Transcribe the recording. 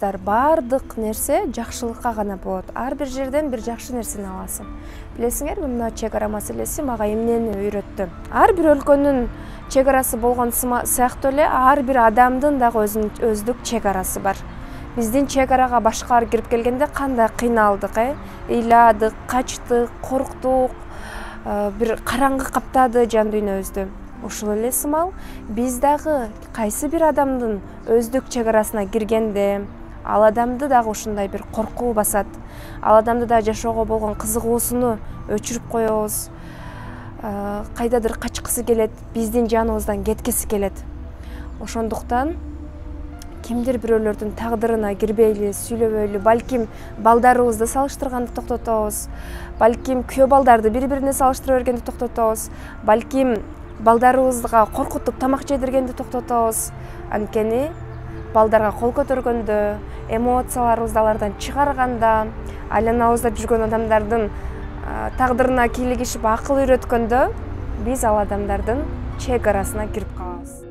Кыздар, бардык нерсе жакшылыкка гана болот. Ар бир жерден бир жакшы нерсени аласың. Билесиңерби, мына чек ара маселеси мага эмнени үйрөттү? Ар бир өлкөнүн чек арасы болгон сыяктуу эле ар бир адамдын дагы өздүк чек арасы бар. Биздин чек арага башкалар кирип келгенде кандай кыйналдык, ыйладык, качтык, корктук, бир караңгы каптады жан дүйнөбүздү. Ошол эле сымал биз дагы кайсы бир адамдын өздүк чек арасына киргенде ал адамды дагы ушундай бир коркуу басат. Ал адамды да жашоого болгон кызыгуусуну өчүрүп коебуз. Кайдадыр качкысы келет, биздин жаныбыздан кеткиси келет. Ошондуктан кимдир бирөөлөрдүн тагдырына кирбейли, сүйлөбөйлү, балким балдарыбызды салыштырганды токтотобуз. Балким күйөө балдарды бири-бирине салыштыра бергенди токтотобуз. Балким балдарыбызга коркутуп тамак жедиргенди токтотобуз. Анткени балдарга кол көтөргөндө, эмоцияларыбызды алардан чыгарганда, айланабызда жүргөн адамдардын тагдырына кийлигишип акыл үйрөткөндө биз ал адамдардын чек арасына кирип калабыз.